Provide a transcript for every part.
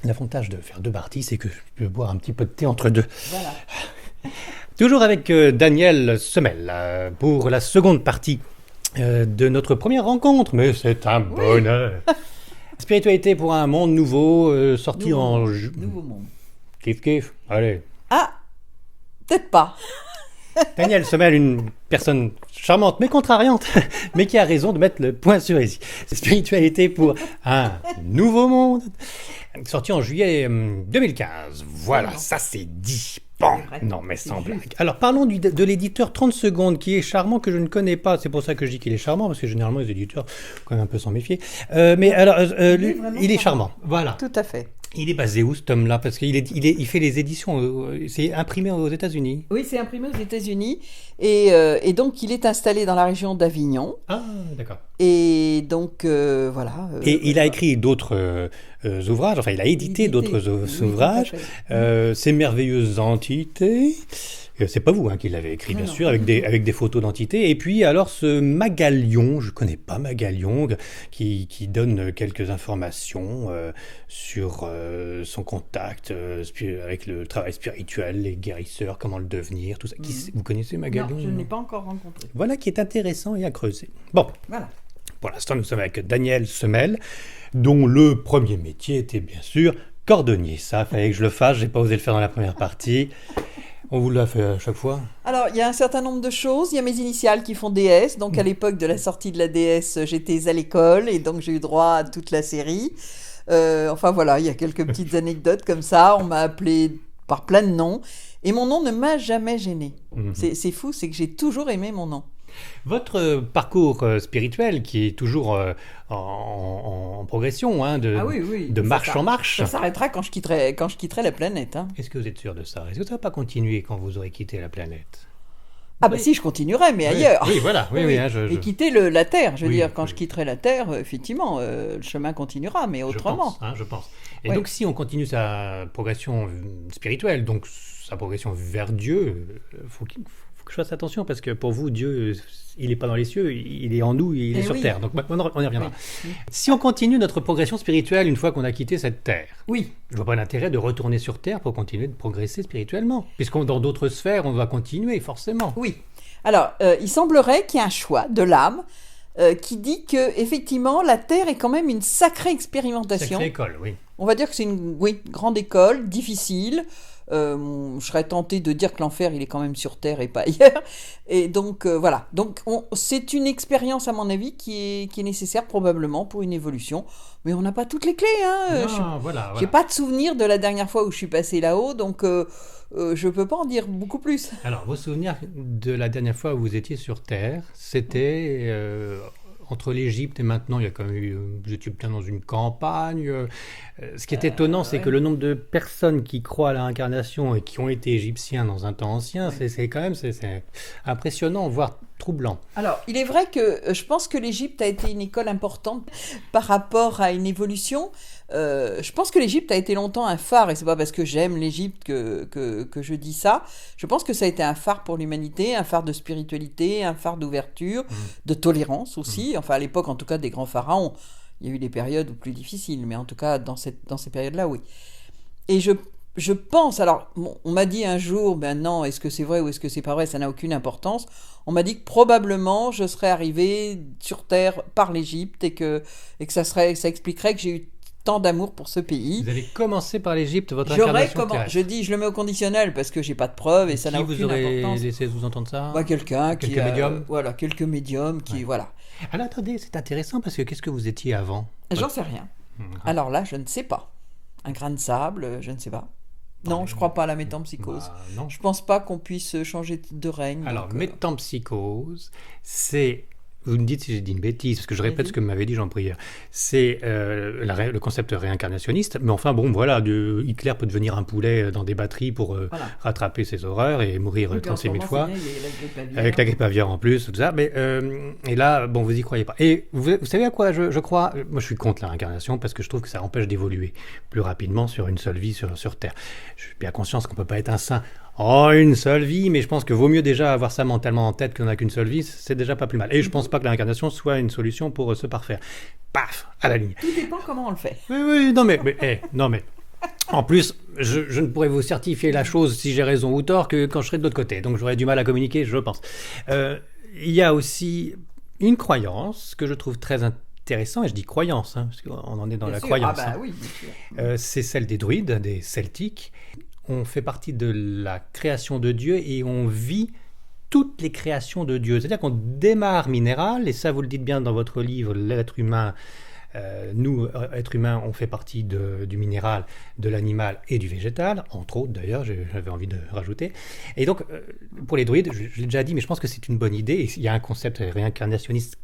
L'avantage de faire 2 parties, c'est que je peux boire un petit peu de thé entre deux. Voilà. Toujours avec Daniel Semel pour la seconde partie de notre première rencontre, mais c'est un bonheur. Spiritualité pour un monde nouveau, sorti Nouveau monde. Kiff kiff, allez. Ah, peut-être pas. Daniel Semel, une personne charmante mais contrariante, mais qui a raison de mettre le point sur les i. Spiritualité pour un nouveau monde, sorti en juillet 2015. Voilà, Non. ça c'est dit. Bon, C'est vrai. non mais C'est sans juste. blague. Alors parlons de l'éditeur 30 secondes, qui est charmant, que je ne connais pas. C'est pour ça que je dis qu'il est charmant, parce que généralement les éditeurs, faut quand même un peu s'en méfier. Mais alors, lui, vraiment il est charmant. charmant. Voilà. Tout à fait. Il est basé où, ce tome-là? Parce qu'il fait les éditions, c'est imprimé aux États-Unis. Oui, c'est imprimé aux États-Unis et donc il est installé dans la région d'Avignon. Ah, d'accord. Et donc voilà. Et il a écrit d'autres ouvrages, enfin il a édité d'autres ouvrages, tout à fait. Ces merveilleuses entités. C'est pas vous qui l'avez écrit, bien Non, sûr, non. avec des photos d'entités. Et puis alors ce Magalion, je connais pas Magalion, qui donne quelques informations sur son contact avec le travail spirituel, les guérisseurs, comment le devenir, tout ça. Vous connaissez Magalion? Non, je ne l'ai pas encore rencontré. Voilà qui est intéressant et à creuser. Bon. Voilà. Pour l'instant, nous sommes avec Daniel Semel, dont le premier métier était bien sûr cordonnier. Ça, fallait que je le fasse, j'ai pas osé le faire dans la première partie. On vous l'a fait à chaque fois. Alors, il y a un certain nombre de choses. Il y a mes initiales qui font DS. Donc, à l'époque de la sortie de la DS, j'étais à l'école et donc j'ai eu droit à toute la série. Enfin, voilà, il y a quelques petites anecdotes comme ça. On m'a appelé par plein de noms et mon nom ne m'a jamais gêné. C'est fou, c'est que j'ai toujours aimé mon nom. Votre parcours spirituel, qui est toujours en progression, hein, Ah oui. de marche en marche. Ça s'arrêtera quand je quitterai la planète. Hein. Est-ce que vous êtes sûr de ça? Est-ce que ça va pas continuer quand vous aurez quitté la planète? Ah bah si, je continuerai, mais Oui, ailleurs. oui, voilà. Oui, hein, Et quitter la Terre. Je veux Oui, dire, quand oui. je quitterai la Terre, effectivement, le chemin continuera, mais autrement. Je pense. Et Oui. donc, si on continue sa progression spirituelle, donc sa progression vers Dieu, faut que je fasse attention, parce que pour vous, Dieu, il n'est pas dans les cieux, il est en nous, il est Eh sur oui. terre. Donc, on y reviendra. Oui. Si on continue notre progression spirituelle une fois qu'on a quitté cette terre, Oui. je vois pas l'intérêt de retourner sur terre pour continuer de progresser spirituellement, puisqu'on dans d'autres sphères, on va continuer forcément. Oui. Alors, il semblerait qu'il y ait un choix de l'âme qui dit que effectivement la Terre est quand même une sacrée expérimentation. Sacrée école, oui. On va dire que c'est une grande école, difficile. Je serais tentée de dire que l'enfer, il est quand même sur Terre et pas ailleurs. Et donc, voilà. Donc, c'est une expérience, à mon avis, qui est nécessaire probablement pour une évolution. Mais on n'a pas toutes les clés. Hein. Non, voilà. J'ai pas de souvenir de la dernière fois où je suis passée là-haut, donc je peux pas en dire beaucoup plus. Alors, vos souvenirs de la dernière fois où vous étiez sur Terre, c'était entre l'Égypte et maintenant, il y a quand même eu, vous étiez bien dans une campagne. Ce qui est étonnant, c'est que le nombre de personnes qui croient à la réincarnation et qui ont été égyptiens dans un temps ancien, c'est quand même c'est impressionnant, voire troublant. Alors, il est vrai que je pense que l'Égypte a été une école importante par rapport à une évolution. Je pense que l'Égypte a été longtemps un phare, et c'est pas parce que j'aime l'Égypte que je dis ça. Je pense que ça a été un phare pour l'humanité, un phare de spiritualité, un phare d'ouverture, de tolérance aussi. Enfin, à l'époque, en tout cas, des grands pharaons. Il y a eu des périodes plus difficiles, mais en tout cas, dans ces périodes-là, oui. Et je pense, alors, on m'a dit un jour, ben non, est-ce que c'est vrai ou est-ce que c'est pas vrai, ça n'a aucune importance. On m'a dit que probablement je serais arrivé sur Terre par l'Égypte et que ça expliquerait que j'ai eu tant d'amour pour ce pays. Vous allez commencer par l'Égypte, votre J'aurais incarnation terrestre. je dis, je le mets au conditionnel parce que j'ai pas de preuves et ça n'a Qui vous aucune aurez importance. laissé sous-entendre ça? Bah, quelqu'un qui Quelques médiums? voilà, quelques médiums qui, Ouais. voilà. Alors attendez, c'est intéressant parce que qu'est-ce que vous étiez avant? J'en sais rien. Alors là, je ne sais pas. Un grain de sable, je ne sais pas. Non, je crois pas à la métempsychose. Bah, non. Je pense pas qu'on puisse changer de règne. Alors, donc, métempsychose, c'est... Vous me dites si j'ai dit une bêtise, parce que je répète Vas-y. ce que m'avait dit Jean Prieur. C'est le concept réincarnationniste, mais enfin bon, voilà, Hitler peut devenir un poulet dans des batteries pour Voilà. rattraper ses horreurs et mourir oui, puis en 36 000 ce fois. moment, c'est bien, il y a la grippe aviaire. Avec la grippe aviaire en plus, tout ça. Mais, et là, bon, vous y croyez pas. Et vous savez à quoi je crois? Moi, je suis contre la réincarnation parce que je trouve que ça empêche d'évoluer plus rapidement sur une seule vie sur Terre. Je suis bien conscience qu'on peut pas être un saint en une seule vie, mais je pense que vaut mieux déjà avoir ça mentalement en tête qu'on n'a qu'une seule vie, c'est déjà pas plus mal. Et je pense pas que la réincarnation soit une solution pour se parfaire. Paf, à la ligne. Tout dépend comment on le fait. Oui, non mais, non mais, En plus, je ne pourrais vous certifier la chose si j'ai raison ou tort que quand je serai de l'autre côté. Donc j'aurais du mal à communiquer, je pense. Il y a aussi une croyance que je trouve très intéressante, et je dis croyance, parce qu'on en est dans Bien la sûr. croyance. Ah bah oui, bien sûr. C'est celle des druides, des celtiques. On fait partie de la création de Dieu et on vit toutes les créations de Dieu. C'est-à-dire qu'on démarre minéral, et ça vous le dites bien dans votre livre, l'être humain. Nous, êtres humains, on fait partie du minéral, de l'animal et du végétal, entre autres d'ailleurs, j'avais envie de rajouter. Et donc, pour les druides, je l'ai déjà dit, mais je pense que c'est une bonne idée, et il y a un concept réincarnationniste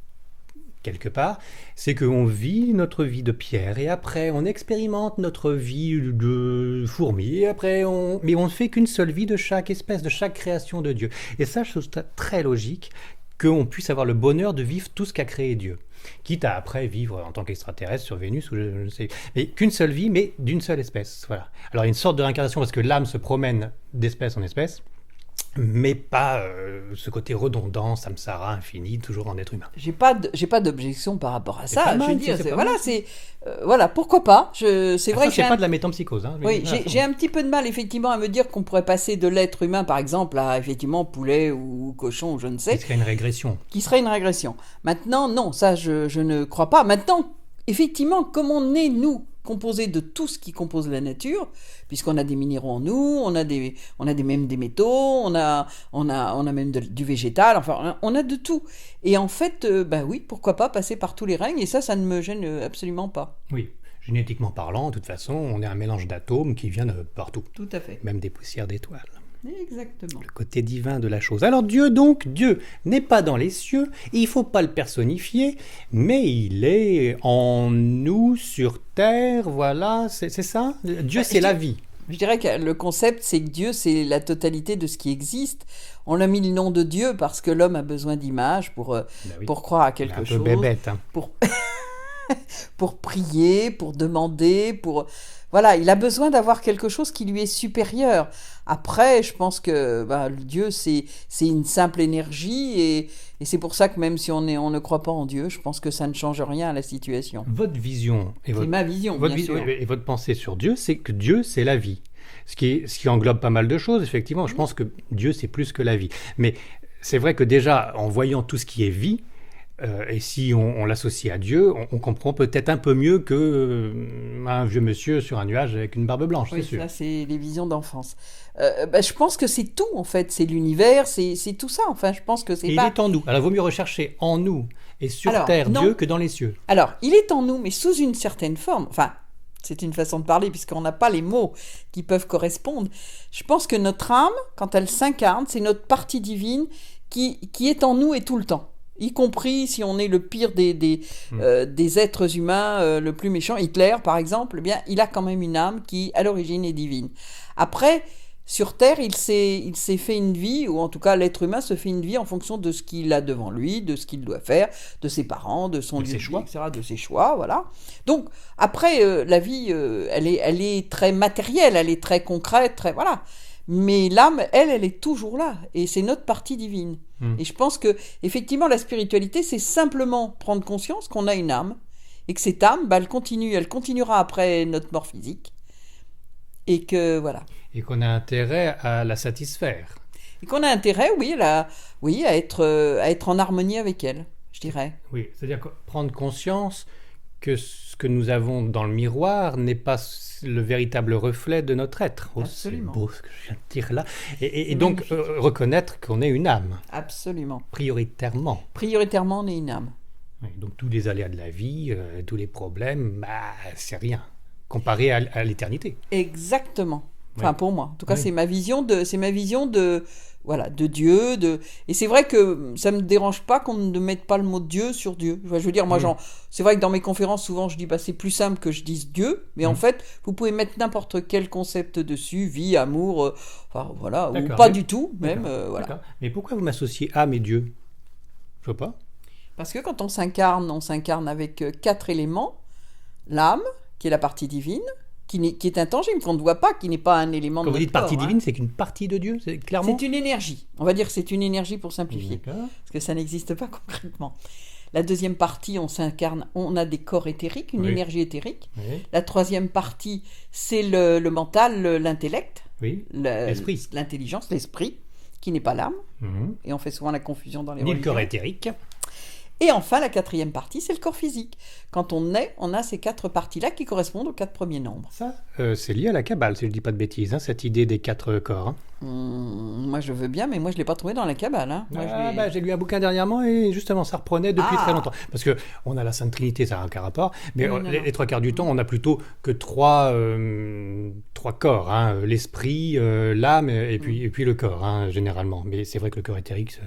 quelque part, c'est qu'on vit notre vie de pierre, et après on expérimente notre vie de fourmi, et après mais on ne fait qu'une seule vie de chaque espèce, de chaque création de Dieu. Et ça, je trouve ça très logique, qu'on puisse avoir le bonheur de vivre tout ce qu'a créé Dieu. Quitte à après vivre en tant qu'extraterrestre sur Vénus, ou je ne sais, mais qu'une seule vie, mais d'une seule espèce. Voilà. Alors il y a une sorte de réincarnation parce que l'âme se promène d'espèce en espèce, mais pas ce côté redondant, samsara, infini, toujours en être humain. J'ai pas d'objection par rapport à ça. Pas mal, je veux dire, c'est pas voilà, mal. voilà, pourquoi pas. C'est vrai que c'est pas de la métempsychose. Oui, j'ai un petit peu de mal effectivement à me dire qu'on pourrait passer de l'être humain, par exemple, à effectivement poulet ou cochon, ou je ne sais. Qui serait une régression. Qui serait une régression. Maintenant, non, ça je ne crois pas. Maintenant, effectivement, comme on est, nous, composé de tout ce qui compose la nature, puisqu'on a des minéraux en nous, on a même des métaux, on a même du végétal, enfin, on a de tout. Et en fait, oui, pourquoi pas passer par tous les règnes, et ça ne me gêne absolument pas. Oui, génétiquement parlant, de toute façon, on est un mélange d'atomes qui vient de partout. Tout à fait. Même des poussières d'étoiles. Exactement. Le côté divin de la chose. Alors Dieu n'est pas dans les cieux, il ne faut pas le personnifier, mais il est en nous, sur terre, voilà, c'est ça. Dieu, c'est la vie. Je dirais que le concept, c'est que Dieu, c'est la totalité de ce qui existe. On a mis le nom de Dieu parce que l'homme a besoin d'images pour croire à quelque chose. Un peu bébête. Pour prier, pour demander, Voilà, il a besoin d'avoir quelque chose qui lui est supérieur. Après, je pense que Dieu, c'est une simple énergie, et c'est pour ça que même si on ne croit pas en Dieu, je pense que ça ne change rien à la situation. Votre vision c'est ma vision, bien sûr. Et votre pensée sur Dieu, c'est que Dieu, c'est la vie. Ce qui englobe pas mal de choses, effectivement. Je pense que Dieu, c'est plus que la vie. Mais c'est vrai que déjà, en voyant tout ce qui est vie, et si on l'associe à Dieu, on comprend peut-être un peu mieux qu'un vieux monsieur sur un nuage avec une barbe blanche, oui, c'est sûr. Ça, c'est les visions d'enfance. Je pense que c'est tout, en fait. C'est l'univers, c'est tout ça. Enfin, je pense que c'est et pas... il est en nous. Alors, il vaut mieux rechercher en nous et sur terre non. Dieu que dans les cieux. Alors, il est en nous, mais sous une certaine forme. Enfin, c'est une façon de parler, puisqu'on n'a pas les mots qui peuvent correspondre. Je pense que notre âme, quand elle s'incarne, c'est notre partie divine qui est en nous et tout le temps. Y compris si on est le pire des êtres humains, le plus méchant, Hitler par exemple, eh bien, il a quand même une âme qui, à l'origine, est divine. Après, sur Terre, il s'est fait une vie, ou en tout cas l'être humain se fait une vie en fonction de ce qu'il a devant lui, de ce qu'il doit faire, de ses parents, de son lieu de vie, etc., de ses choix, voilà. Donc, après, la vie, elle est très matérielle, elle est très concrète, très... Voilà. Mais l'âme, elle est toujours là, et c'est notre partie divine. Et je pense que, effectivement, la spiritualité, c'est simplement prendre conscience qu'on a une âme, et que cette âme, elle continuera après notre mort physique, et que, voilà. Et qu'on a intérêt à la satisfaire. Et qu'on a intérêt, à être en harmonie avec elle, je dirais. Oui, c'est-à-dire prendre conscience que ce que nous avons dans le miroir n'est pas le véritable reflet de notre être. Absolument. C'est beau ce que je viens de dire là. Et donc reconnaître qu'on est une âme. Absolument. Prioritairement. Prioritairement, on est une âme. Oui, donc tous les aléas de la vie, tous les problèmes, c'est rien comparé à l'éternité. Exactement. Enfin, pour moi. En tout cas, Oui. c'est ma vision de Dieu. Et c'est vrai que ça me dérange pas qu'on ne mette pas le mot Dieu sur Dieu. Je veux dire, moi, c'est vrai que dans mes conférences, souvent, je dis, c'est plus simple que je dise Dieu. Mais en fait, vous pouvez mettre n'importe quel concept dessus, vie, amour, ou pas du tout, même. Voilà. Mais pourquoi vous m'associez âme et Dieu? Je vois pas. Parce que quand on s'incarne avec 4 éléments. L'âme, qui est la partie divine, qui est intangible, qu'on ne voit pas, qui n'est pas un élément Quand de vous dites notre partie corps, divine, c'est qu'une partie de Dieu, c'est clairement. C'est une énergie. On va dire que c'est une énergie pour simplifier. D'accord. Parce que ça n'existe pas concrètement. La deuxième partie, on s'incarne, on a des corps éthériques, une Oui. énergie éthérique. Oui. La troisième partie, c'est le mental, l'intellect, Oui. L'esprit. l'intelligence, l'esprit, qui n'est pas l'âme. Mhm. Et on fait souvent la confusion dans les Ni le religions. corps éthérique. Et enfin, la quatrième partie, c'est le corps physique. Quand on naît, on a ces 4 parties-là qui correspondent aux 4 premiers nombres. Ça, c'est lié à la Kabbale, si je ne dis pas de bêtises, hein, cette idée des 4 corps. Hein. Moi, je veux bien, mais moi, je ne l'ai pas trouvé dans la Kabbale. Hein. Moi, je l'ai- J'ai lu un bouquin dernièrement et justement, ça reprenait depuis très longtemps. Parce qu'on a la Sainte Trinité, ça n'a aucun rapport, mais Oui, non, les non. 3 quarts du temps, on a plutôt que 3 corps, hein, l'esprit, l'âme et puis le corps, hein, généralement. Mais c'est vrai que le corps éthérique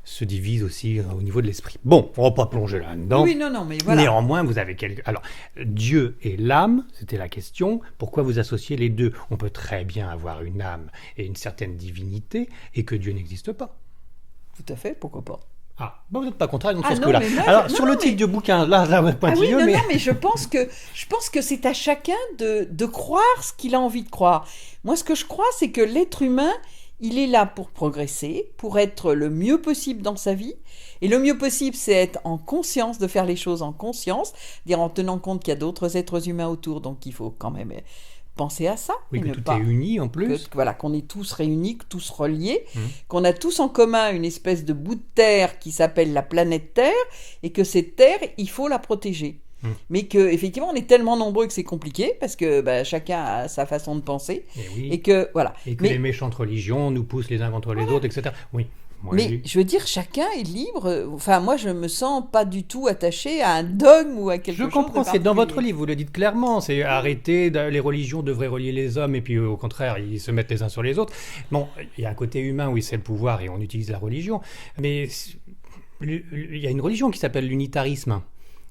se divise aussi au niveau de l'esprit. Bon, on ne va pas plonger là-dedans. Oui, non, mais voilà. Néanmoins, vous avez quelques... Alors, Dieu et l'âme, c'était la question. Pourquoi vous associez les deux? On peut très bien avoir une âme et une certaine divinité et que Dieu n'existe pas. Tout à fait, pourquoi pas. Ah, bon, vous n'êtes pas contraire sur Ah ce non, coup-là. mais moi, Alors, non, sur le non, titre mais- du bouquin, là, Ah oui, pointilleux, non, mais... non, mais je pense que c'est à chacun de croire ce qu'il a envie de croire. Moi, ce que je crois, c'est que l'être humain, il est là pour progresser, pour être le mieux possible dans sa vie. Et le mieux possible, c'est être en conscience, de faire les choses en conscience, dire en tenant compte qu'il y a d'autres êtres humains autour, donc il faut quand même penser à ça. Oui, et que ne tout pas- est uni en plus. voilà, qu'on est tous réunis, tous reliés, Mhm. qu'on a tous en commun une espèce de bout de terre qui s'appelle la planète Terre, et que cette terre, il faut la protéger. Mhm. Mais que effectivement, on est tellement nombreux que c'est compliqué parce que chacun a sa façon de penser, Et oui. et que voilà. Et que Mais- les méchantes religions nous poussent les uns contre les autres, etc. Oui. Moi, Mais je veux dire, chacun est libre. Enfin, moi, je me sens pas du tout attachée à un dogme ou à quelque je chose. comprends, de c'est dans votre particulier. livre, vous le dites clairement, c'est arrêter, les religions devraient relier les hommes et puis au contraire, ils se mettent les uns sur les autres. Bon, il y a un côté humain, oui, c'est le pouvoir et on utilise la religion, mais il y a une religion qui s'appelle l'unitarisme.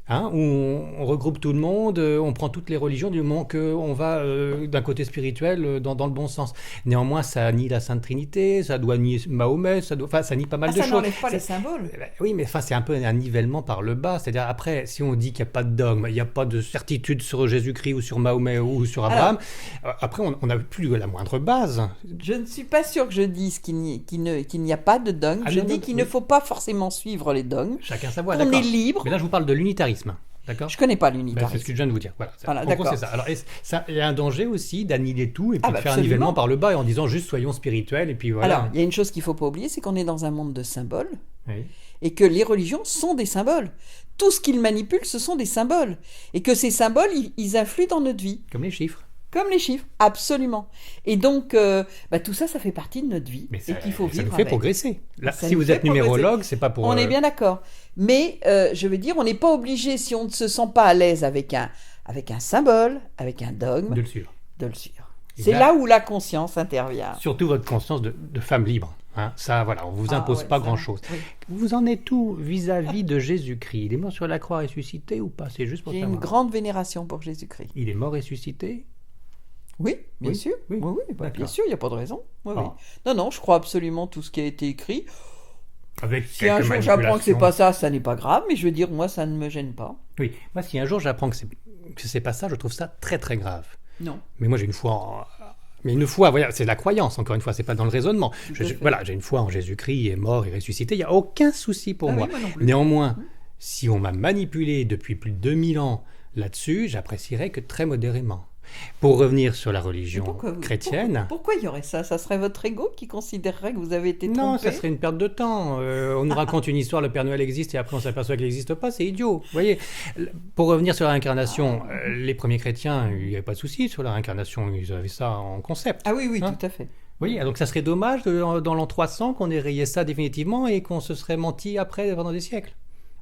Hein, où on regroupe tout le monde, on prend toutes les religions du moment qu'on va d'un côté spirituel dans le bon sens. Néanmoins, ça nie la Sainte Trinité, ça doit nier Mahomet, ça nie pas mal Ah, de ça choses. n'enlève pas les C'est- symboles. Oui, mais c'est un peu un nivellement par le bas. C'est-à-dire, après, si on dit qu'il n'y a pas de dogme, il n'y a pas de certitude sur Jésus-Christ ou sur Mahomet ou sur Abraham, après, on n'a plus la moindre base. Je ne suis pas sûre que je dise qu'il n'y a pas de dogme. Ah, Je non, dis non, qu'il oui. ne faut pas forcément suivre les dogmes. Chacun sa voix, On d'accord. est libre. Mais là, je vous parle de l'unitarisme. D'accord. Je connais pas Ben, l'unitarisme. c'est ce que je viens de vous dire. Voilà, Voilà, en gros, d'accord. c'est ça. Alors, il y a un danger aussi d'annihiler tout et puis Ah, de bah, faire un absolument. nivellement par le bas et en disant juste soyons spirituels et puis voilà. Alors, il y a une chose qu'il faut pas oublier, c'est qu'on est dans un monde de symboles Oui. et que les religions sont des symboles. Tout ce qu'ils manipulent, ce sont des symboles. Et que ces symboles, ils influent dans notre vie. Comme les chiffres. Comme les chiffres, absolument. Et donc, tout ça, ça fait partie de notre vie. Mais et qu'il faut ça vivre nous fait avec. progresser. Là, Ça si nous vous fait êtes numérologue, progresser. c'est pas pour. On est bien d'accord. Mais je veux dire, on n'est pas obligé, si on ne se sent pas à l'aise avec un symbole, avec un dogme, de le suivre. de le suivre. Et C'est là- là où la conscience intervient. Surtout votre conscience de femme libre. Hein. Ça, voilà, on vous Ah, impose ouais, pas ça, grand-chose. oui. Vous en êtes où vis-à-vis de Jésus-Christ? Il est mort sur la croix ressuscité ou pas? C'est juste pour J'ai une savoir. grande vénération pour Jésus-Christ. Il est mort ressuscité? Oui, bien Oui, sûr. oui. Oui, bien D'accord. sûr, il n'y a pas de raison. Oui, oui. Ah. Non, non, je crois absolument tout ce qui a été écrit. Avec Si un jour j'apprends que c'est pas ça, ça n'est pas grave, mais je veux dire, moi, ça ne me gêne pas. Oui, moi, si un jour j'apprends que c'est pas ça, je trouve ça très très grave. Non. Mais moi, j'ai une foi Mais une foi, voilà, c'est la croyance, encore une fois, c'est pas dans le raisonnement. Tout à fait. Voilà, j'ai une foi en Jésus-Christ, il est mort et ressuscité, il n'y a aucun souci pour Ah oui, moi. moi non plus. Néanmoins, si on m'a manipulé depuis plus de 2000 ans là-dessus, j'apprécierais que très modérément. Pour revenir sur la religion chrétienne... Pourquoi il y aurait ça? Ça serait votre ego qui considérerait que vous avez été trompé? Non, ça serait une perte de temps. On nous raconte une histoire, le Père Noël existe, et après on s'aperçoit qu'il n'existe pas, c'est idiot. Vous voyez, pour revenir sur la réincarnation, les premiers chrétiens, il n'y avait pas de souci sur la réincarnation, ils avaient ça en concept. Ah oui, oui, Hein? tout à fait. Oui, donc ça serait dommage dans l'an 300 qu'on ait rayé ça définitivement et qu'on se serait menti après pendant des siècles,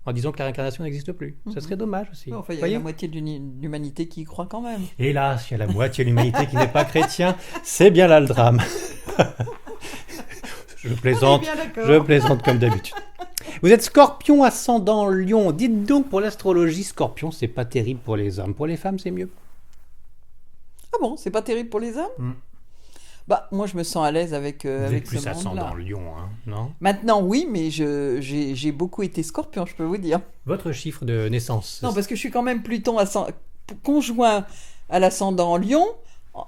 en disant que la réincarnation n'existe plus. Ça serait dommage aussi. Enfin, il y a Voyez, la moitié de l'humanité qui y croit quand même. hélas, il y a la moitié de l'humanité qui n'est pas chrétien. C'est bien là le drame. Je plaisante, On est bien d'accord. je plaisante comme d'habitude. Vous êtes Scorpion ascendant Lion. Dites donc, pour l'astrologie, Scorpion, c'est pas terrible pour les hommes. Pour les femmes, c'est mieux. Ah bon, c'est pas terrible pour les hommes? Mm. Bah, moi, je me sens à l'aise avec, Vous avec êtes plus ce ascendant monde-là. Lion, hein, non? Maintenant, oui, mais j'ai beaucoup été Scorpion, je peux vous dire. Votre chiffre de naissance. Non, parce que je suis quand même Pluton conjoint à l'ascendant en Lion.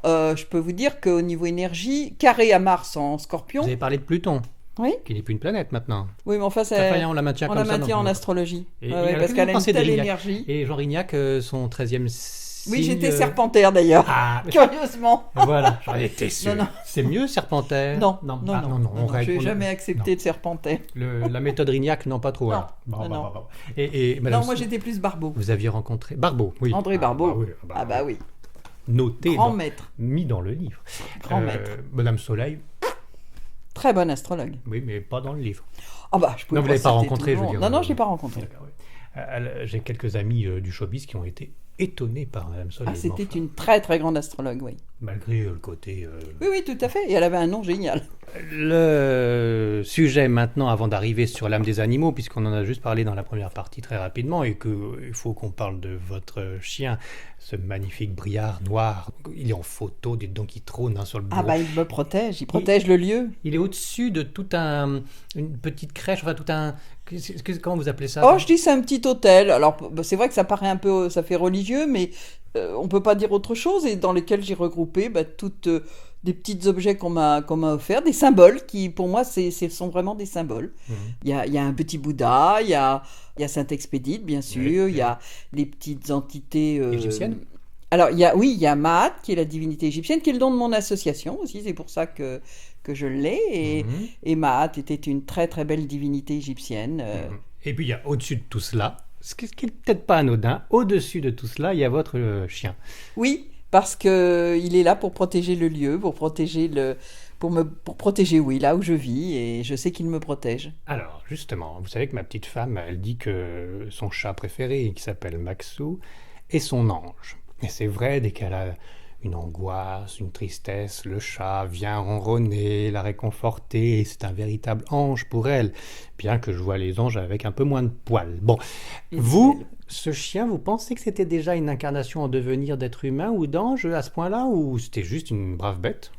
Je peux vous dire qu'au niveau énergie, carré à Mars en Scorpion. Vous avez parlé de Pluton. Oui, qui n'est plus une planète maintenant. oui, mais enfin, Safayan, on la maintient on comme la ça. maintient en astrologie. Et, Ouais, ouais, alors, parce qu'est-ce que qu'elle vous a une pensez telle d'Erignac? énergie. Et Jean Rignac, son 13e Oui, signe. j'étais serpentaire d'ailleurs, Ah, mais curieusement. voilà, j'en étais Non, sûr. non, C'est mieux, Serpentaire? non, Non, non, ah, non, non, non, non, on non, j'ai règle. jamais Non. accepté de serpentaire. La méthode Rignac, non, pas trop, Non, alors. Bon, non, bon, non. bon, bon. Et Madame, Non, moi j'étais plus Barbeau. vous aviez rencontré Barbeau, oui. André Ah, bah Barbeau. oui, Ah bah oui, noté, grand maître, mis dans le livre. grand maître. Madame Soleil, Très bon astrologue. oui, mais pas dans le livre. Ah bah, je pouvais Non, vous pas l'avez pas citer rencontré, tout le je veux monde. dire. Non, non, je l'ai pas rencontré. D'accord, oui. J'ai quelques amis du showbiz qui ont été étonnés par Madame Soleil. Ah, c'était mais enfin, une très très grande astrologue, oui. malgré le côté. Oui, oui, tout à fait. Et elle avait un nom génial. Le sujet maintenant, avant d'arriver sur l'âme des animaux, puisqu'on en a juste parlé dans la première partie très rapidement, et qu'il faut qu'on parle de votre chien, ce magnifique briard noir. Il est en photo, dites donc, il trône sur le bureau. Ah bah, il me protège, il protège le lieu. Il est au-dessus de une petite crèche, enfin tout un. Comment vous appelez ça? Oh, je dis c'est un petit hôtel. Alors, bah, c'est vrai que ça paraît un peu, ça fait religieux, mais on peut pas dire autre chose. Et dans lesquels j'ai regroupé bah, toutes des petits objets qu'on m'a offerts, des symboles qui, pour moi, ce sont vraiment des symboles. Mhm. Il y a un petit Bouddha, il y a Saint-Expédite, bien sûr, il y a les petites entités Égyptiennes? Alors, oui, il y a Maat, qui est la divinité égyptienne, qui est le don de mon association aussi. C'est pour ça que je l'ai. Mhm. Et Maat était une très très belle divinité égyptienne. Mhm. Et puis il y a au-dessus de tout cela, ce qui n'est peut-être pas anodin, au-dessus de tout cela, il y a votre chien. Oui, parce que il est là pour protéger le lieu, pour protéger pour protéger, oui, là où je vis, et je sais qu'il me protège. Alors, justement, vous savez que ma petite femme, elle dit que son chat préféré, qui s'appelle Maxou, est son ange. Et c'est vrai, dès qu'elle a une angoisse, une tristesse, le chat vient ronronner, la réconforter, et c'est un véritable ange pour elle, bien que je vois les anges avec un peu moins de poils. Bon, Il est vous, belle. ce chien, vous pensez que c'était déjà une incarnation en devenir d'être humain ou d'ange à ce point-là, ou c'était juste une brave bête?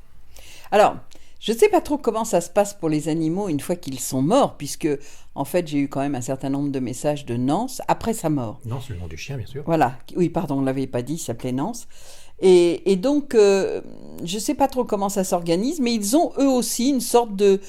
Alors, je ne sais pas trop comment ça se passe pour les animaux une fois qu'ils sont morts, puisque en fait j'ai eu quand même un certain nombre de messages de Nance après sa mort. Non, c'est le nom du chien, bien sûr. Voilà, oui, pardon, on ne l'avait pas dit, il s'appelait Nance. Et donc, je ne sais pas trop comment ça s'organise, mais ils ont eux aussi une sorte de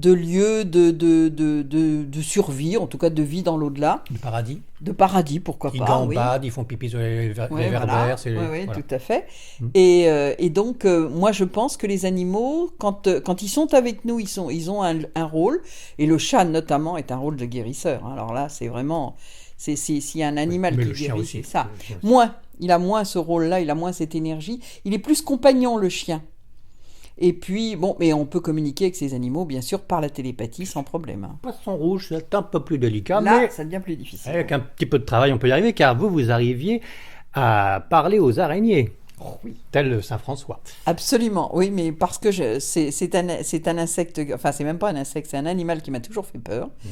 lieu de survie, en tout cas de vie dans l'au-delà, Du paradis. de paradis, pourquoi Ils pas, oui. gambadent, ils font pipi sur les Ouais, réverbères. voilà. Ouais, Voilà. tout à fait. Mm. Et donc, moi, je pense que les animaux, quand ils sont avec nous, ils ont un rôle. Et le chat, notamment, est un rôle de guérisseur. Alors là, c'est vraiment... S'il y a un animal mais qui le chien guérit, aussi. c'est ça. Le chien aussi. Moins. Il a moins ce rôle-là, il a moins cette énergie. Il est plus compagnon, le chien. Et puis, bon, mais on peut communiquer avec ces animaux, bien sûr, par la télépathie, sans problème. Poisson rouge, c'est un peu plus délicat, Là, mais ça devient plus difficile. avec un petit peu de travail, on peut y arriver, car vous arriviez à parler aux araignées, Oui. tel Saint François. Absolument, oui, mais parce que c'est un insecte, enfin, c'est même pas un insecte, c'est un animal qui m'a toujours fait peur. Mhm.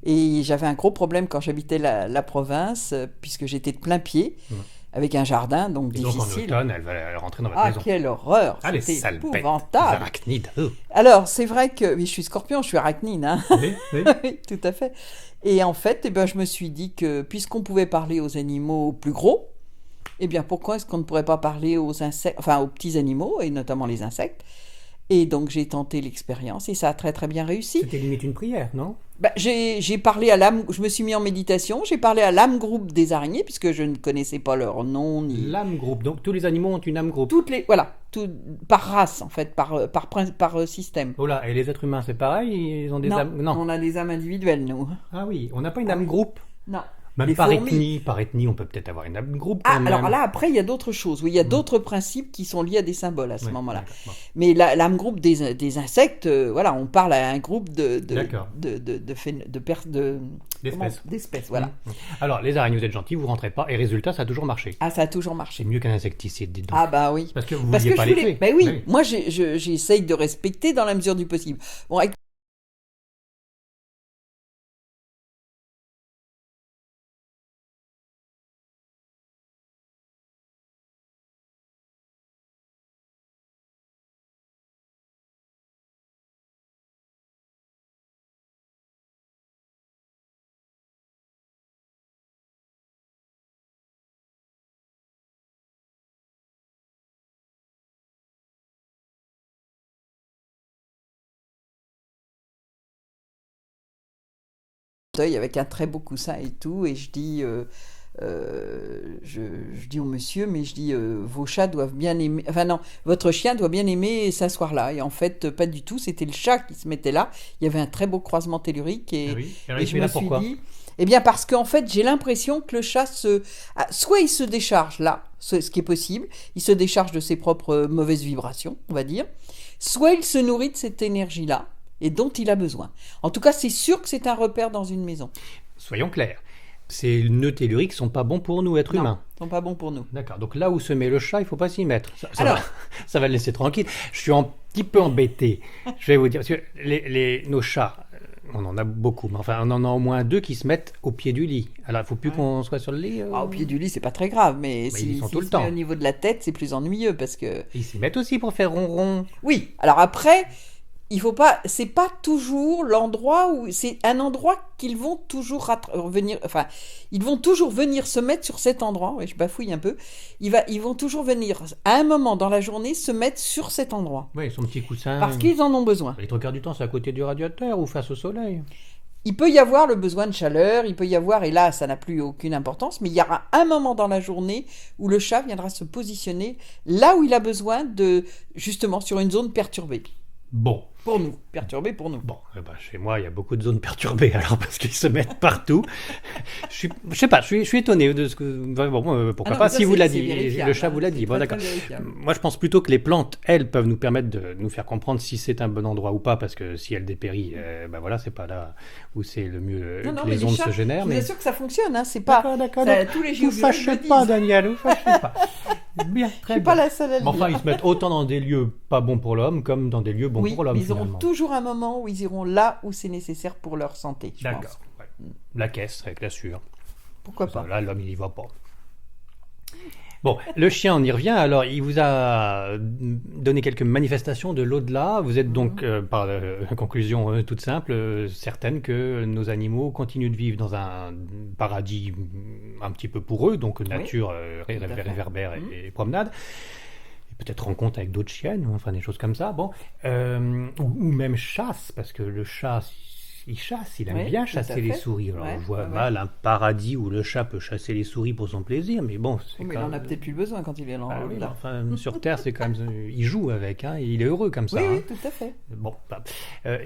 Et j'avais un gros problème quand j'habitais la province, puisque j'étais de plein pied, Mhm. avec un jardin, donc Et donc en difficile. automne, elle va rentrer dans votre Ah, maison. quelle horreur! Ah, les C'était sales bêtes, les épouvantable. arachnides. Oh. Alors, c'est vrai que, oui, je suis scorpion, je suis arachnide, hein. Oui, oui. Oui, tout à fait. Et en fait, eh ben, je me suis dit que puisqu'on pouvait parler aux animaux plus gros, eh bien, pourquoi est-ce qu'on ne pourrait pas parler aux insectes, enfin aux petits animaux, et notamment les insectes? Et donc, j'ai tenté l'expérience et ça a très très bien réussi. C'était limite une prière, non? Bah, j'ai parlé à l'âme, je me suis mis en méditation, j'ai parlé à l'âme groupe des araignées, puisque je ne connaissais pas leur nom, ni... L'âme groupe. Donc tous les animaux ont une âme groupe. Toutes les... Voilà, par race, en fait, par système. Oh là, et les êtres humains, c'est pareil? Ils ont des Non, âmes. Non. on a des âmes individuelles, nous. Ah oui, on n'a pas une Ah âme oui. groupe. Non. Même Les par fourmis. ethnie. Par ethnie, on peut peut-être avoir une âme groupe Ah, quand alors même. là, après, il y a d'autres choses. Oui, il y a d'autres principes qui sont liés à des symboles à ce Ouais, moment-là. d'accord, bon. Mais l'âme groupe des insectes, voilà, on parle à un groupe D'accord. D'espèces. d'espèces, voilà. Mmh. Alors, les araignées, vous êtes gentils, vous rentrez pas, et résultat, ça a toujours marché. Ah, ça a toujours C'est marché. mieux qu'un insecticide, dites donc. Ah bah oui. Parce que vous Parce vouliez que pas je les voulais... tuer. Ben oui, Oui. moi j'essaye de respecter dans la mesure du possible. Bon, avec fauteuil avec un très beau coussin et tout, et je dis, je dis au monsieur, mais je dis, vos chats doivent bien aimer, enfin non, votre chien doit bien aimer s'asseoir là. Et en fait, pas du tout, c'était le chat qui se mettait là. Il y avait un très beau croisement tellurique, Ah oui. Alors, et il se je met me là suis pourquoi? dit, eh bien parce qu'en fait, j'ai l'impression que le chat soit il se décharge là, ce qui est possible, il se décharge de ses propres mauvaises vibrations, on va dire, soit il se nourrit de cette énergie-là, et dont il a besoin. En tout cas, c'est sûr que c'est un repère dans une maison. Soyons clairs. Ces nœuds telluriques sont pas bons pour nous, êtres Non, humains. ils sont pas bons pour nous. D'accord. Donc là où se met le chat, il faut pas s'y mettre. Alors, Ça va le laisser tranquille. Je suis un petit peu embêté. Je vais vous dire, parce que nos chats, on en a beaucoup, mais enfin, on en a au moins 2 qui se mettent au pied du lit. Alors, il faut plus qu'on soit sur le lit. au pied du lit, c'est pas très grave, mais Mais ils y sont tout le se temps. met au niveau de la tête, c'est plus ennuyeux parce que. Ils s'y mettent aussi pour faire ronron. Oui. Alors après, il faut pas. C'est pas toujours l'endroit où. C'est un endroit qu'ils vont toujours revenir. Enfin, ils vont toujours venir se mettre sur cet endroit. Oui, je bafouille un peu. Ils vont toujours venir à un moment dans la journée se mettre sur cet endroit Oui, son petit coussin. parce qu'ils en ont besoin. Les 3 quarts du temps, c'est à côté du radiateur ou face au soleil. Il peut y avoir le besoin de chaleur, il peut y avoir, et là ça n'a plus aucune importance, mais il y aura un moment dans la journée où le chat viendra se positionner là où il a besoin de, justement, sur une zone perturbée. Bon. Pour nous, perturbée pour nous. Bon, chez moi, il y a beaucoup de zones perturbées, alors, parce qu'ils se mettent partout. Je sais pas, je suis étonné de ce que. Bon, pourquoi Ah non, pas, mais ça, si vous c'est- l'a c'est dit, vérifiable, le chat hein, vous l'a c'est dit. Bon, très, d'accord. très vérifiable. Moi, je pense plutôt que les plantes, elles, peuvent nous permettre de nous faire comprendre si c'est un bon endroit ou pas, parce que si elles dépérissent, voilà, c'est pas là où c'est le mieux Non, non, que mais les les ondes chats, se génèrent. je vous Mais assure que ça fonctionne, hein, c'est pas. d'accord. ça- tous les Vous géologues fâchez le pas, disent. Daniel, vous fâchez pas. Bien, Je très suis pas bien. la seule à le Mais enfin, dire. ils se mettent autant dans des lieux pas bons pour l'homme, comme dans des lieux bons Oui, pour l'homme, mais ils auront finalement. toujours un moment où ils iront là où c'est nécessaire pour leur santé, je D'accord. pense. Ouais. La caisse, avec la sueur. Pourquoi pas? Là, l'homme, il y va pas. Bon, le chien, on y revient. Alors, il vous a donné quelques manifestations de l'au-delà. Vous êtes donc, par conclusion toute simple, certaine que nos animaux continuent de vivre dans un paradis un petit peu pour eux, donc nature, tout à fait. réverbère et promenade. Et peut-être rencontre avec d'autres chiennes, ou enfin des choses comme ça. Bon, ou même chasse, parce que le chat, il chasse, il aime Oui, bien tout à chasser les fait. souris. Alors, Ouais, je vois ouais, mal un paradis où le chat peut chasser les souris pour son plaisir, mais bon, c'est Oui, mais quand il en a même- peut-être plus besoin quand il est Ah oui, là. enfin, sur Terre, c'est quand même. Il joue avec, hein, il est heureux comme ça. Oui, hein. oui, tout à fait. Bon,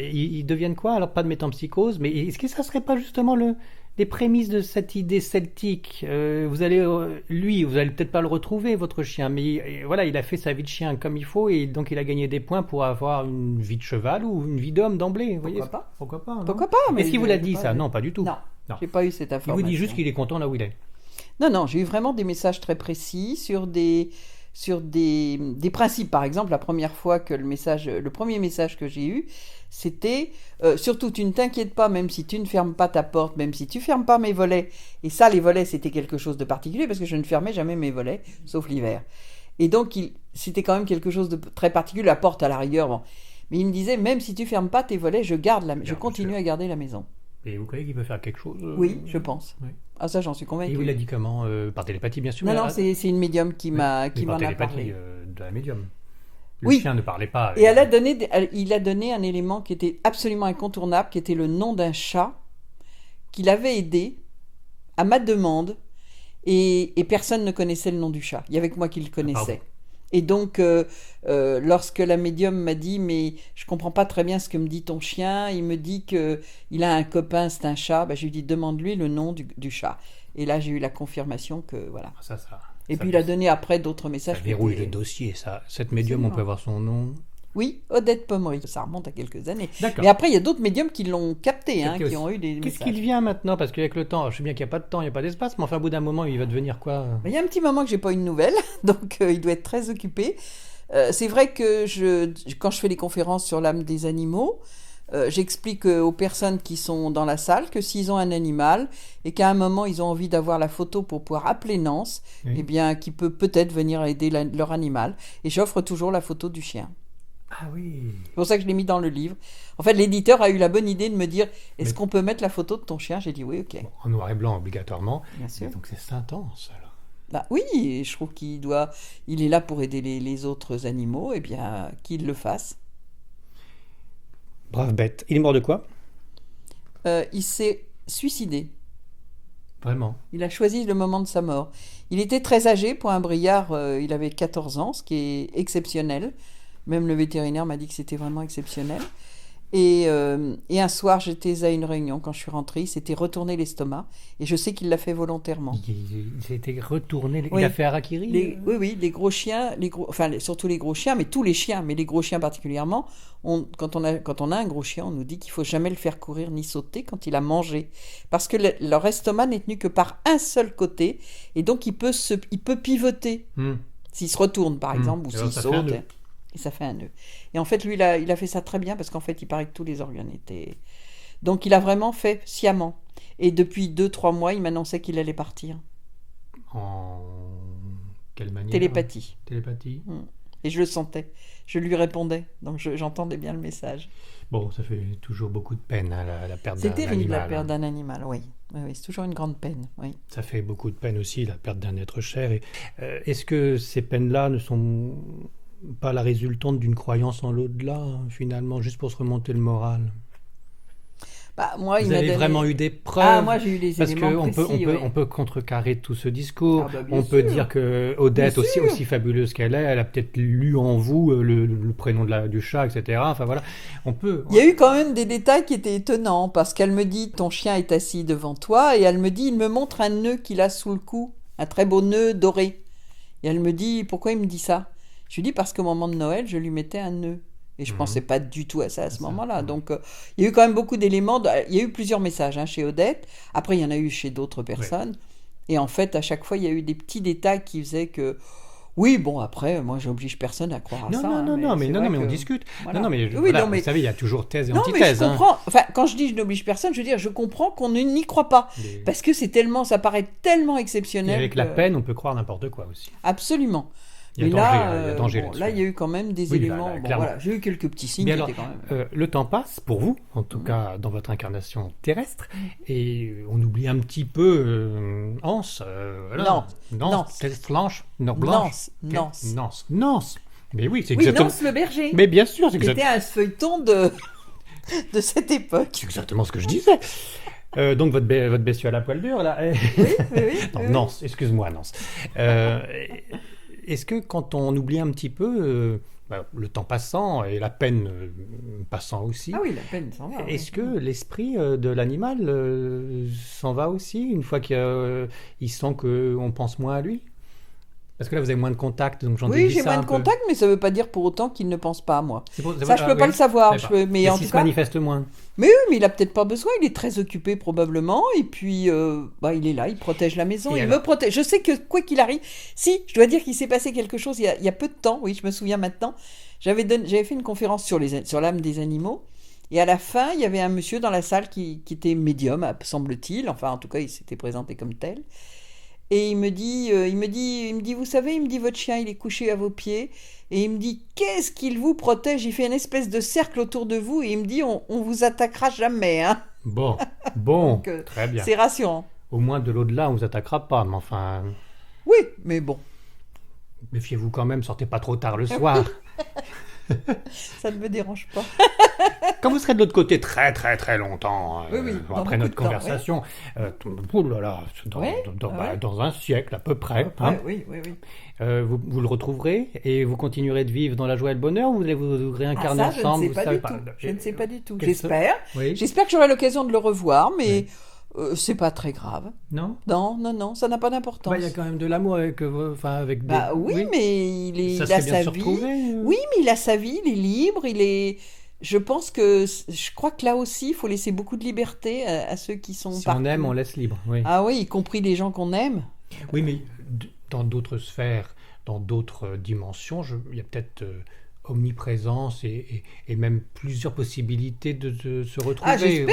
ils deviennent quoi? Alors, pas de métempsychose, mais est-ce que ça serait pas justement les prémices de cette idée celtique? Vous allez peut-être pas le retrouver, votre chien, mais voilà, il a fait sa vie de chien comme il faut, et donc il a gagné des points pour avoir une vie de cheval ou une vie d'homme d'emblée. Vous voyez? Pas? Pourquoi pas? Non. Pourquoi pas? Mais Est-ce qu'il vous l'a dit, pas- ça? Non, pas du tout. Non, Non. j'ai pas eu cette Il information. vous dit juste qu'il est content là où il est. Non, non, j'ai eu vraiment des messages très précis sur des principes. Par exemple, la première fois que le premier message que j'ai eu, c'était surtout tu ne t'inquiètes pas, même si tu ne fermes pas ta porte, même si tu fermes pas mes volets. Et ça, les volets, c'était quelque chose de particulier parce que je ne fermais jamais mes volets, sauf l'hiver. Et donc, c'était quand même quelque chose de très particulier, la porte à la rigueur. Bon. Mais il me disait, même si tu fermes pas tes volets, je continue à garder la maison. Et vous croyez qu'il peut faire quelque chose? Oui, je pense. Oui. Ah, ça, j'en suis Et convaincue. il vous l'a dit comment? Par télépathie, bien sûr. Non, mais- non, c'est une médium qui Mais m'en par a télépathie parlé. de la médium. Le Oui. chien ne parlait pas. Et il a donné un élément qui était absolument incontournable, qui était le nom d'un chat qu'il avait aidé à ma demande, et personne ne connaissait le nom du chat. Il y avait que moi qui le connaissais. pardon. Et donc, lorsque la médium m'a dit, mais je comprends pas très bien ce que me dit ton chien, il me dit que il a un copain, c'est un chat, je lui ai dit, demande-lui le nom du chat. Et là, j'ai eu la confirmation que, voilà. Ça, Et ça- puis, il a donné après d'autres ça messages. qui verrouille étaient- le dossier, ça. Cette médium, on Absolument. peut avoir son nom. Oui, Odette Pommery. Ça remonte à quelques années. D'accord. Mais après, il y a d'autres médiums qui l'ont capté, Capté qui aussi. ont eu des Qu'est-ce messages. qu'il devient maintenant? Parce qu'avec le temps, je sais bien qu'il n'y a pas de temps, il n'y a pas d'espace, mais enfin, au bout d'un moment, il va devenir quoi? Il y a un petit moment que j'ai pas eu de nouvelles, donc il doit être très occupé. C'est vrai que quand je fais les conférences sur l'âme des animaux, j'explique aux personnes qui sont dans la salle que s'ils ont un animal et qu'à un moment ils ont envie d'avoir la photo pour pouvoir appeler Nance, Oui. eh bien, qui peut peut-être venir aider leur animal. Et j'offre toujours la photo du chien. Ah oui. C'est pour ça que je l'ai mis dans le livre. En fait, l'éditeur a eu la bonne idée de me dire, est-ce Mais- qu'on peut mettre la photo de ton chien? J'ai dit oui, ok. Bon, en noir et blanc, obligatoirement. Bien sûr. Mais donc c'est intense, alors. Bah oui, et je trouve il est là pour aider les autres animaux, et bien qu'il le fasse. Brave bête. Il est mort de quoi? Il s'est suicidé. Vraiment. Il a choisi le moment de sa mort. Il était très âgé pour un briard, il avait 14 ans, ce qui est exceptionnel. Même le vétérinaire m'a dit que c'était vraiment exceptionnel. Et un soir, j'étais à une réunion quand je suis rentrée, il s'était retourné l'estomac, et je sais qu'il l'a fait volontairement. Il s'était retourné, Oui. il a fait harakiri Oui, les gros chiens, surtout les gros chiens, mais tous les chiens, mais les gros chiens particulièrement, quand on a un gros chien, on nous dit qu'il faut jamais le faire courir ni sauter quand il a mangé, parce que leur estomac n'est tenu que par un seul côté, et donc il peut pivoter s'il se retourne par exemple, ou s'il saute. Et ça fait un nœud. Et en fait, lui, il a fait ça très bien, parce qu'en fait, il paraît que tous les organes étaient... Donc, il a vraiment fait sciemment. Et depuis 2-3 mois, il m'annonçait qu'il allait partir. En quelle manière? Télépathie. Et je le sentais. Je lui répondais. Donc, j'entendais bien le message. Bon, ça fait toujours beaucoup de peine, hein, la perte d'un animal. C'est terrible, la perte d'un animal, oui. Oui, c'est toujours une grande peine, oui. Ça fait beaucoup de peine aussi, la perte d'un être cher. Et, est-ce que ces peines-là ne sont pas la résultante d'une croyance en l'au-delà, finalement, juste pour se remonter le moral? Moi, vous avez vraiment eu des preuves? Ah, moi j'ai eu des éléments précis. On peut contrecarrer tout ce discours. On peut dire que Odette, aussi fabuleuse qu'elle est, elle a peut-être lu en vous le prénom du chat, etc. Enfin voilà, on peut. Il y a eu quand même des détails qui étaient étonnants, parce qu'elle me dit ton chien est assis devant toi, et elle me dit il me montre un nœud qu'il a sous le cou, un très beau nœud doré. Et elle me dit pourquoi il me dit ça? Je lui dis parce qu'au moment de Noël, je lui mettais un nœud. Et je ne pensais pas du tout à ça à ce moment-là. Donc, il y a eu quand même beaucoup d'éléments. Il y a eu plusieurs messages chez Odette. Après, il y en a eu chez d'autres personnes. Ouais. Et en fait, à chaque fois, il y a eu des petits détails qui faisaient que... Oui, bon, après, moi, j'oblige personne à croire à ça. Non, mais on discute. Voilà. Vous savez, il y a toujours thèse et antithèse. Mais je comprends. Enfin, quand je dis je n'oblige personne, je veux dire, je comprends qu'on n'y croit pas. Parce que ça paraît tellement exceptionnel. Et avec la peine, on peut croire n'importe quoi aussi. Absolument. Il y a danger là-dessus. Là, il y a eu quand même des éléments. J'ai eu quelques petits signes. Mais alors, le temps passe, pour vous, en tout cas dans votre incarnation terrestre, et on oublie un petit peu Anse. Nance. Mais oui, c'est exactement... Nance le berger. Mais bien sûr, c'est exactement... C'était un feuilleton de cette époque. C'est exactement ce que je disais. Donc votre bestiole à poil dur, là. Oui. Nance, excuse-moi, Nance. Est-ce que quand on oublie un petit peu, le temps passant et la peine passant aussi... Ah oui, la peine s'en va. Est-ce que l'esprit de l'animal s'en va aussi, une fois qu'il sent qu'on pense moins à lui? Parce que là, vous avez moins de contact, donc j'en Oui, j'ai moins de contact, mais ça ne veut pas dire pour autant qu'il ne pense pas à moi. Je ne peux pas le savoir. Mais en tout cas, se manifeste moins. Mais oui, mais il n'a peut-être pas besoin, il est très occupé probablement, et puis il est là, il protège la maison, me protège. Je sais que quoi qu'il arrive, si, je dois dire qu'il s'est passé quelque chose il y a peu de temps, oui, je me souviens maintenant, j'avais fait une conférence sur l'âme des animaux, et à la fin, il y avait un monsieur dans la salle qui était médium, semble-t-il, enfin en tout cas, il s'était présenté comme tel. Et il me dit, vous savez, il me dit, votre chien, il est couché à vos pieds. Et il me dit, qu'est-ce qu'il vous protège? Il fait une espèce de cercle autour de vous. Et il me dit, on vous attaquera jamais. Hein. Bon, donc, très bien. C'est rassurant. Au moins, de l'au-delà, on vous attaquera pas, mais enfin... Oui, mais bon. Méfiez-vous quand même, sortez pas trop tard le soir. Ça ne me dérange pas. Quand vous serez de l'autre côté très très très longtemps, après notre conversation, dans un siècle à peu près, oui. vous le retrouverez et vous continuerez de vivre dans la joie et le bonheur, ou vous allez vous réincarner ensemble? Je ne sais pas du tout. J'espère. Oui. J'espère que j'aurai l'occasion de le revoir, mais... c'est pas très grave. Non, ça n'a pas d'importance. Il y a quand même de l'amour avec des... oui, mais il a sa vie. Oui, mais il a sa vie, il est libre, je crois que là aussi, il faut laisser beaucoup de liberté à ceux qui sont partout. Si on aime, on laisse libre. Oui. Ah oui, y compris les gens qu'on aime. Oui, mais dans d'autres sphères, dans d'autres dimensions, il y a peut-être... omniprésence et même plusieurs possibilités de se retrouver.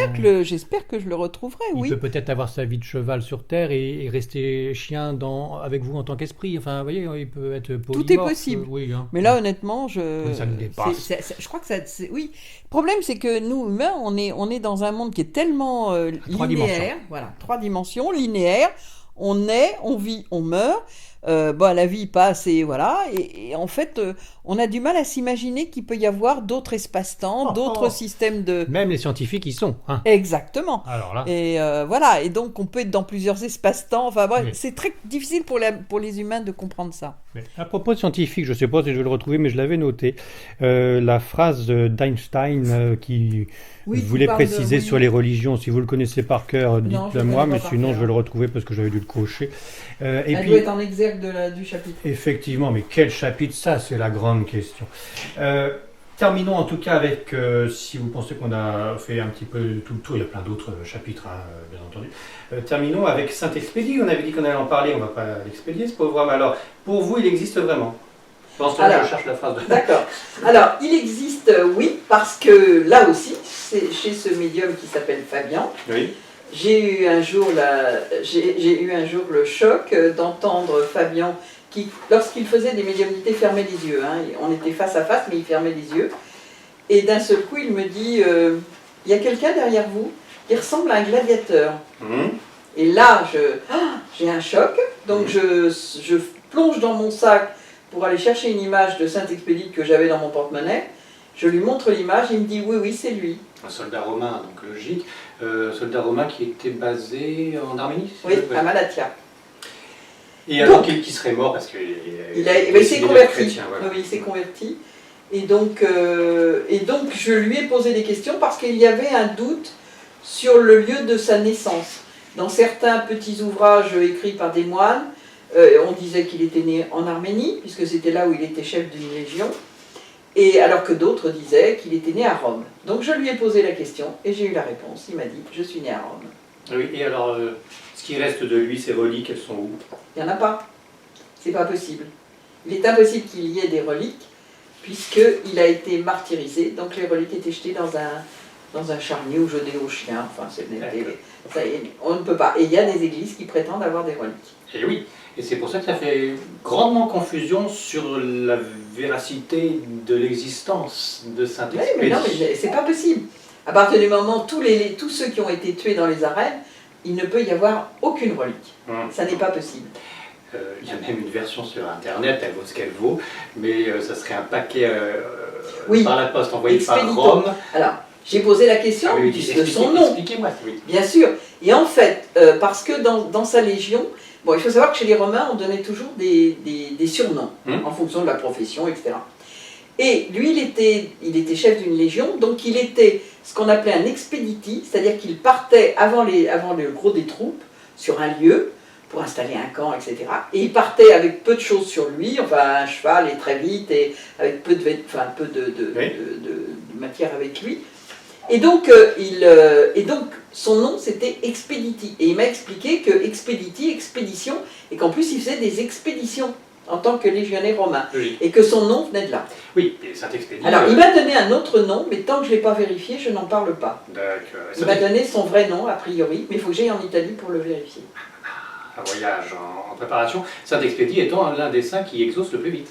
J'espère que je le retrouverai, oui. Il peut peut-être avoir sa vie de cheval sur Terre et rester chien avec vous en tant qu'esprit. Enfin, vous voyez, il peut être polymorphe. Tout est possible. Oui, hein. Mais là, honnêtement, ça nous dépasse. Je crois que ça... Oui. Le problème, c'est que nous, humains, on est dans un monde qui est tellement linéaire. Voilà, 3 dimensions, linéaire. On naît, on vit, on meurt. La vie passe et voilà. Et en fait, on a du mal à s'imaginer qu'il peut y avoir d'autres espaces-temps, d'autres systèmes de... Même les scientifiques y sont. Hein. Exactement. Alors là. Et voilà. Et donc, on peut être dans plusieurs espaces-temps. Enfin, Oui. c'est très difficile pour les humains de comprendre ça. Mais à propos de scientifiques, je ne sais pas si je vais le retrouver, mais je l'avais noté. La phrase d'Einstein qui voulait préciser sur les religions. Si vous le connaissez par cœur, dites-le moi, mais sinon je vais le retrouver parce que j'avais dû le cocher. Elle doit être en exergue du chapitre. Effectivement, mais quel chapitre ça, c'est la grande question. Terminons en tout cas avec, si vous pensez qu'on a fait un petit peu tout le tour, il y a plein d'autres chapitres, hein, bien entendu. Terminons avec Saint-Expédie, on avait dit qu'on allait en parler, on ne va pas l'expédier, ce pauvre homme. Alors, pour vous, il existe vraiment? Pendant ce temps-là, je cherche la phrase. D'accord. Alors, il existe, oui, parce que là aussi, c'est chez ce médium qui s'appelle Fabian. Oui. J'ai eu un jour le choc d'entendre Fabian qui, lorsqu'il faisait des médiumnités, fermait les yeux. Hein. On était face à face, mais il fermait les yeux. Et d'un seul coup, il me dit il y a quelqu'un derrière vous qui ressemble à un gladiateur. Et là, j'ai un choc. Donc, je plonge dans mon sac pour aller chercher une image de Saint-Expédie que j'avais dans mon porte-monnaie. Je lui montre l'image, il me dit oui, c'est lui. Un soldat romain, donc logique. Soldat romain qui était basé en Arménie? Oui, à Malatya. Et alors qu'il serait mort parce qu'il s'est converti. Chrétien, voilà. Oui, il s'est converti. Et donc, je lui ai posé des questions parce qu'il y avait un doute sur le lieu de sa naissance. Dans certains petits ouvrages écrits par des moines, on disait qu'il était né en Arménie, puisque c'était là où il était chef d'une légion. Et alors que d'autres disaient qu'il était né à Rome. Donc je lui ai posé la question et j'ai eu la réponse. Il m'a dit « je suis né à Rome ». Oui, et alors, ce qui reste de lui, ses reliques, elles sont où? Il n'y en a pas. C'est pas possible. Il est impossible qu'il y ait des reliques, puisqu'il a été martyrisé. Donc les reliques étaient jetées dans un charnier ou jeté aux chiens. Enfin, on ne peut pas. Et il y a des églises qui prétendent avoir des reliques. Et oui, et c'est pour ça que ça fait grandement confusion sur la véracité de l'existence de Saint-Expédie. Oui, mais non, mais c'est pas possible. À partir du moment où tous ceux qui ont été tués dans les arènes, il ne peut y avoir aucune relique. Ça n'est pas possible. Il y a même une version sur Internet, elle vaut ce qu'elle vaut, mais ça serait un paquet par la poste envoyé par Rome. Alors, j'ai posé la question de son nom. Expliquez-moi. Oui. Bien sûr. Et en fait, parce que dans sa légion, il faut savoir que chez les Romains, on donnait toujours des surnoms, en fonction de la profession, etc. Et lui, il était chef d'une légion, donc il était ce qu'on appelait un expéditi, c'est-à-dire qu'il partait avant le gros des troupes, sur un lieu, pour installer un camp, etc. Et il partait avec peu de choses sur lui, enfin un cheval et très vite, et avec peu de matière avec lui. Et donc, son nom c'était Expéditi. Et il m'a expliqué que Expéditi, expédition, et qu'en plus il faisait des expéditions en tant que légionnaire romain. Oui. Et que son nom venait de là. Oui, et Saint-Expédie. Alors, il m'a donné un autre nom, mais tant que je ne l'ai pas vérifié, je n'en parle pas. D'accord. Il m'a donné son vrai nom, a priori, mais il faut que j'aille en Italie pour le vérifier. Un voyage en préparation. Saint-Expédie étant l'un des saints qui exauce le plus vite.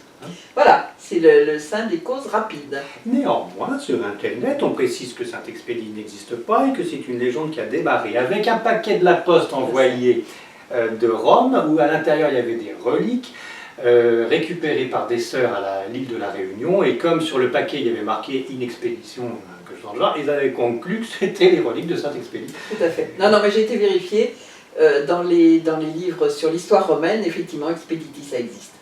Voilà, c'est le saint des causes rapides. Néanmoins, sur Internet, on précise que Saint-Expédie n'existe pas et que c'est une légende qui a démarré avec un paquet de la poste envoyé de Rome, où à l'intérieur il y avait des reliques récupérées par des sœurs à l'île de la Réunion, et comme sur le paquet il y avait marqué « In expédition », quelque chose dans le genre, ils avaient conclu que c'était les reliques de Saint-Expédie. Tout à fait. Non, mais j'ai été vérifié. Dans les livres sur l'histoire romaine, effectivement, Expéditi, ça existe.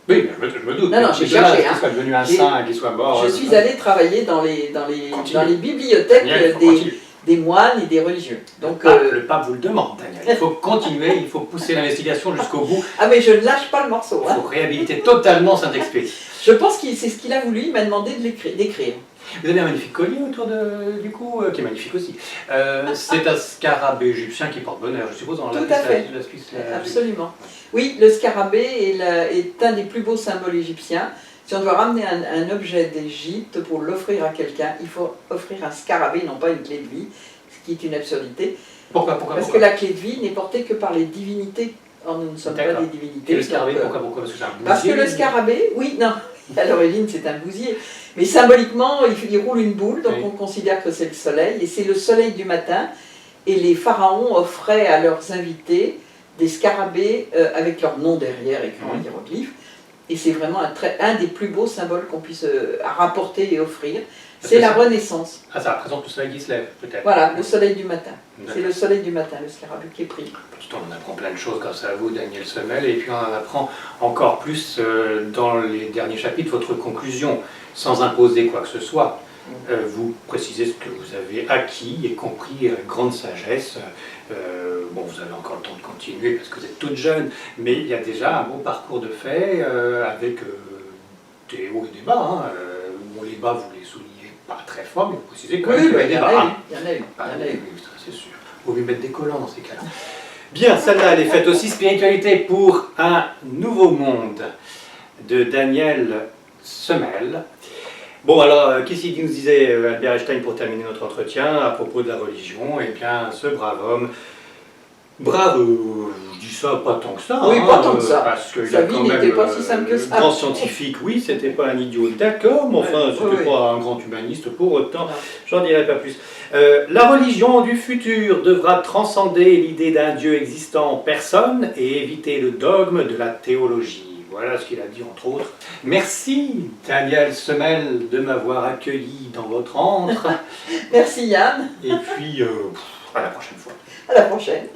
Oui, je me doute. Non, j'ai cherché. Qu'il soit devenu un saint, qu'il soit mort. Je suis allé travailler dans les bibliothèques des moines et des religieux. Donc, le pape vous le demande, Daniel. Il faut continuer, il faut pousser l'investigation jusqu'au bout. Ah, mais je ne lâche pas le morceau. Il faut réhabiliter totalement Saint-Expédie. Je pense que c'est ce qu'il a voulu, il m'a demandé d'écrire. Vous avez un magnifique collier autour du cou, qui est magnifique aussi. C'est un scarabée égyptien qui porte bonheur, je suppose, dans la Suisse. Absolument. Oui, le scarabée est un des plus beaux symboles égyptiens. Si on doit ramener un objet d'Égypte pour l'offrir à quelqu'un, il faut offrir un scarabée, non pas une clé de vie, ce qui est une absurdité. Pourquoi Parce que la clé de vie n'est portée que par les divinités. Or, nous ne sommes pas des divinités. Et le scarabée, pourquoi Parce que c'est un bousier. Parce que le scarabée, oui, non. À l'origine, c'est un bousier. Mais symboliquement, il roule une boule, donc on considère que c'est le soleil. Et c'est le soleil du matin. Et les pharaons offraient à leurs invités des scarabées avec leur nom derrière écrit en hiéroglyphe. Et c'est vraiment un des plus beaux symboles qu'on puisse rapporter et offrir. C'est la renaissance. Ah, ça représente le soleil qui se lève, peut-être. Voilà, le soleil du matin. C'est le soleil du matin, le scarabée qui est pris. Pourtant, on apprend plein de choses grâce à vous, Daniel Semel, et puis on en apprend encore plus dans les derniers chapitres, votre conclusion, sans imposer quoi que ce soit. Vous précisez ce que vous avez acquis et compris avec grande sagesse. Bon, vous avez encore le temps de continuer parce que vous êtes toute jeune, mais il y a déjà un beau parcours de fait avec des hauts et des bas. Hein. Bon, les bas, vous les soulignez pas très fort, mais vous précisez quand même qu'il y a des bas. Il y en a eu. C'est sûr. Vous lui mettre des collants dans ces cas-là. Bien, celle-là, elle est faite aussi, Spiritualité pour un nouveau monde, de Daniel Semel. Bon, alors, qu'est-ce qu'il nous disait Albert Einstein pour terminer notre entretien à propos de la religion? Eh bien, ce brave homme, je dis ça pas tant que ça. Oui, hein, pas tant que ça. Parce que sa vie n'était pas si simple que ça. Grand scientifique, oui, c'était pas un idiot, d'accord, mais enfin, c'était pas un grand humaniste pour autant. J'en dirai pas plus. La religion du futur devra transcender l'idée d'un Dieu existant en personne et éviter le dogme de la théologie. Voilà ce qu'il a dit entre autres. Merci Daniel Semel de m'avoir accueilli dans votre antre. Merci Yann. Et puis à la prochaine fois. À la prochaine.